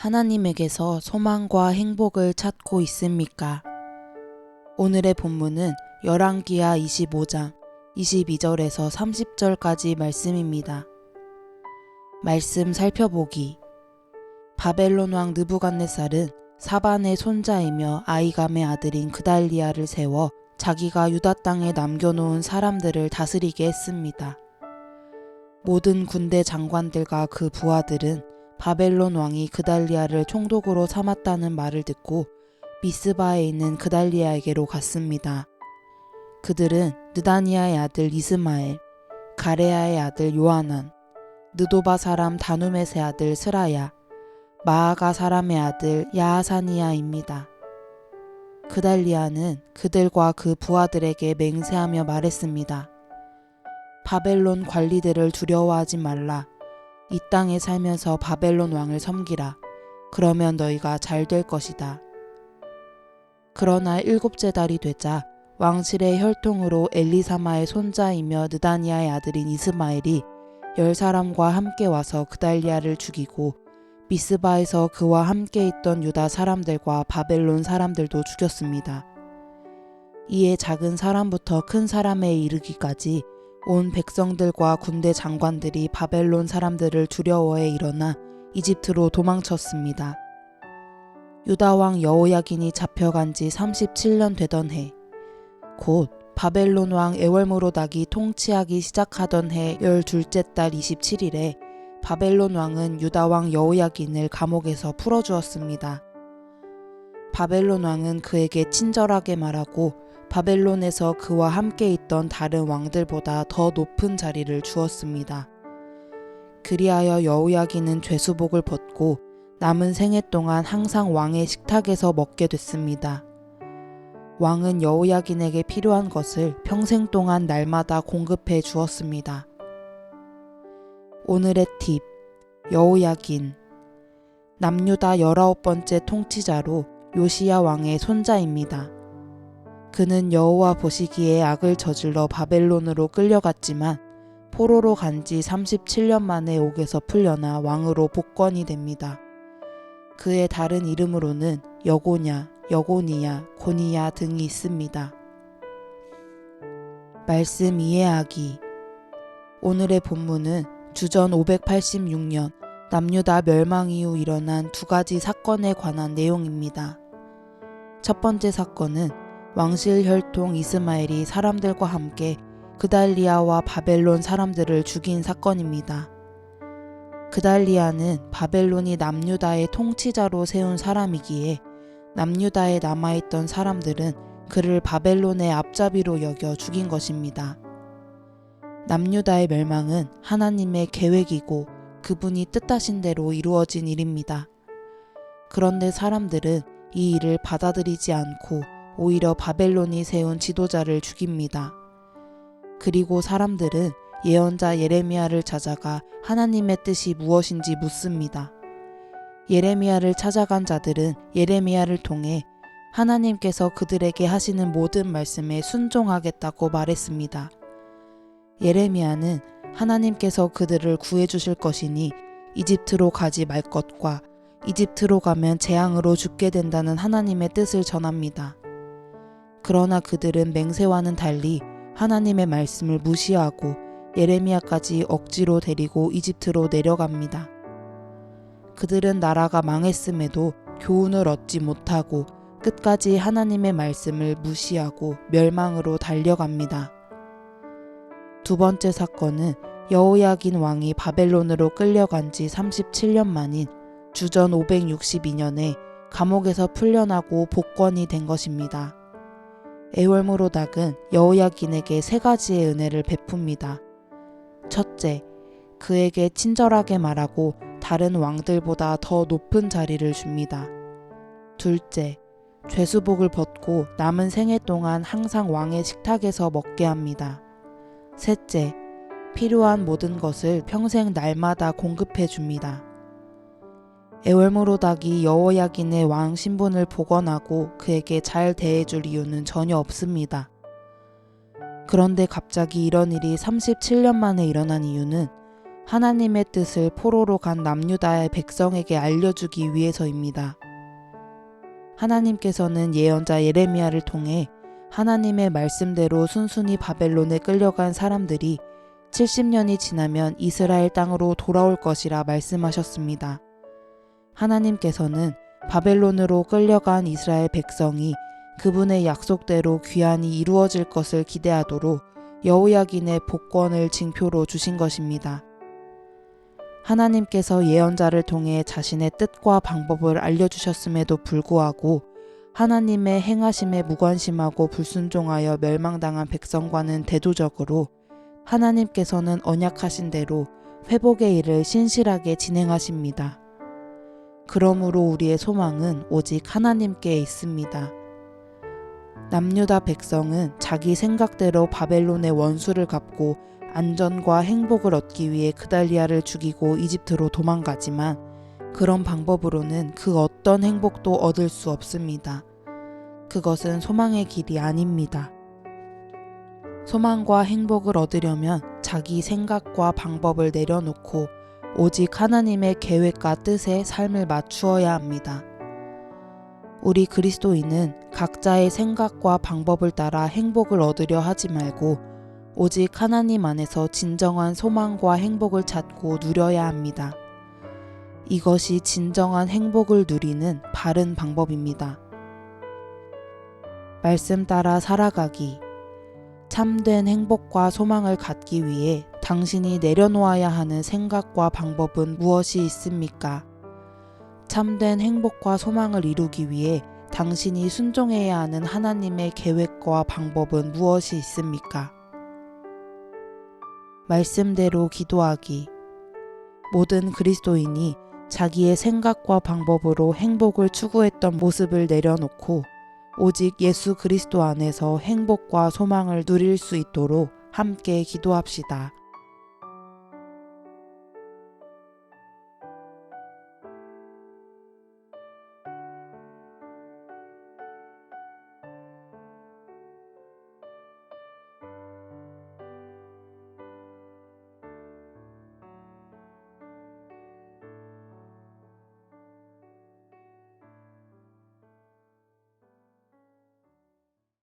하나님에게서 소망과 행복을 찾고 있습니까? 오늘의 본문은 열왕기하 25장 22절에서 30절까지 말씀입니다. 말씀 살펴보기. 바벨론 왕 느부갓네살은 사반의 손자이며 아이감의 아들인 그달리아를 세워 자기가 유다 땅에 남겨놓은 사람들을 다스리게 했습니다. 모든 군대 장관들과 그 부하들은 바벨론 왕이 그달리아를 총독으로 삼았다는 말을 듣고 미스바에 있는 그달리아에게로 갔습니다. 그들은 느다니아의 아들 이스마엘, 가레아의 아들 요하난, 느도바 사람 다누멧의 아들 스라야, 마아가 사람의 아들 야하사니아입니다. 그달리아는 그들과 그 부하들에게 맹세하며 말했습니다. 바벨론 관리들을 두려워하지 말라. 이 땅에 살면서 바벨론 왕을 섬기라. 그러면 너희가 잘 될 것이다. 그러나 7째 달이 되자 왕실의 혈통으로 엘리사마의 손자이며 느다니아의 아들인 이스마엘이 10사람과 함께 와서 그달리아를 죽이고 미스바에서 그와 함께 있던 유다 사람들과 바벨론 사람들도 죽였습니다. 이에 작은 사람부터 큰 사람에 이르기까지 온 백성들과 군대 장관들이 바벨론 사람들을 두려워해 일어나 이집트로 도망쳤습니다. 유다 왕 여호야긴이 잡혀간 지 37년 되던 해, 곧 바벨론 왕 에월므로닥이 통치하기 시작하던 해 12째 달 27일에 바벨론 왕은 유다 왕 여호야긴을 감옥에서 풀어주었습니다. 바벨론 왕은 그에게 친절하게 말하고 바벨론에서 그와 함께 있던 다른 왕들보다 더 높은 자리를 주었습니다. 그리하여 여호야긴은 죄수복을 벗고 남은 생애 동안 항상 왕의 식탁에서 먹게 됐습니다. 왕은 여호야긴에게 필요한 것을 평생 동안 날마다 공급해 주었습니다. 오늘의 팁, 여호야긴. 남유다 19번째 통치자로 요시야 왕의 손자입니다. 그는 여호와 보시기에 악을 저질러 바벨론으로 끌려갔지만 포로로 간 지 37년 만에 옥에서 풀려나 왕으로 복권이 됩니다. 그의 다른 이름으로는 여고냐, 여고니야, 고니야 등이 있습니다. 말씀 이해하기. 오늘의 본문은 주전 586년 남유다 멸망 이후 일어난 두 가지 사건에 관한 내용입니다. 첫 번째 사건은 왕실 혈통 이스마엘이 사람들과 함께 그달리아와 바벨론 사람들을 죽인 사건입니다. 그달리아는 바벨론이 남유다의 통치자로 세운 사람이기에 남유다에 남아있던 사람들은 그를 바벨론의 앞잡이로 여겨 죽인 것입니다. 남유다의 멸망은 하나님의 계획이고 그분이 뜻하신 대로 이루어진 일입니다. 그런데 사람들은 이 일을 받아들이지 않고 오히려 바벨론이 세운 지도자를 죽입니다. 그리고 사람들은 예언자 예레미야를 찾아가 하나님의 뜻이 무엇인지 묻습니다. 예레미야를 찾아간 자들은 예레미야를 통해 하나님께서 그들에게 하시는 모든 말씀에 순종하겠다고 말했습니다. 예레미야는 하나님께서 그들을 구해주실 것이니 이집트로 가지 말 것과 이집트로 가면 재앙으로 죽게 된다는 하나님의 뜻을 전합니다. 그러나 그들은 맹세와는 달리 하나님의 말씀을 무시하고 예레미야까지 억지로 데리고 이집트로 내려갑니다. 그들은 나라가 망했음에도 교훈을 얻지 못하고 끝까지 하나님의 말씀을 무시하고 멸망으로 달려갑니다. 두 번째 사건은 여호야긴 왕이 바벨론으로 끌려간 지 37년 만인 주전 562년에 감옥에서 풀려나고 복권이 된 것입니다. 에월므로닥은 여호야긴에게 3가지의 은혜를 베풉니다. 첫째, 그에게 친절하게 말하고 다른 왕들보다 더 높은 자리를 줍니다. 둘째, 죄수복을 벗고 남은 생애 동안 항상 왕의 식탁에서 먹게 합니다. 셋째, 필요한 모든 것을 평생 날마다 공급해 줍니다. 에월므로닥이 여호야긴의 왕 신분을 복원하고 그에게 잘 대해줄 이유는 전혀 없습니다. 그런데 갑자기 이런 일이 37년 만에 일어난 이유는 하나님의 뜻을 포로로 간 남유다의 백성에게 알려주기 위해서입니다. 하나님께서는 예언자 예레미야를 통해 하나님의 말씀대로 순순히 바벨론에 끌려간 사람들이 70년이 지나면 이스라엘 땅으로 돌아올 것이라 말씀하셨습니다. 하나님께서는 바벨론으로 끌려간 이스라엘 백성이 그분의 약속대로 귀환이 이루어질 것을 기대하도록 여호야긴의 복권을 징표로 주신 것입니다. 하나님께서 예언자를 통해 자신의 뜻과 방법을 알려주셨음에도 불구하고 하나님의 행하심에 무관심하고 불순종하여 멸망당한 백성과는 대조적으로 하나님께서는 언약하신 대로 회복의 일을 신실하게 진행하십니다. 그러므로 우리의 소망은 오직 하나님께 있습니다. 남유다 백성은 자기 생각대로 바벨론의 원수를 갚고 안전과 행복을 얻기 위해 그달리아를 죽이고 이집트로 도망가지만 그런 방법으로는 그 어떤 행복도 얻을 수 없습니다. 그것은 소망의 길이 아닙니다. 소망과 행복을 얻으려면 자기 생각과 방법을 내려놓고 오직 하나님의 계획과 뜻에 삶을 맞추어야 합니다. 우리 그리스도인은 각자의 생각과 방법을 따라 행복을 얻으려 하지 말고 오직 하나님 안에서 진정한 소망과 행복을 찾고 누려야 합니다. 이것이 진정한 행복을 누리는 바른 방법입니다. 말씀 따라 살아가기. 참된 행복과 소망을 갖기 위해 당신이 내려놓아야 하는 생각과 방법은 무엇이 있습니까? 참된 행복과 소망을 이루기 위해 당신이 순종해야 하는 하나님의 계획과 방법은 무엇이 있습니까? 말씀대로 기도하기. 모든 그리스도인이 자기의 생각과 방법으로 행복을 추구했던 모습을 내려놓고 오직 예수 그리스도 안에서 행복과 소망을 누릴 수 있도록 함께 기도합시다.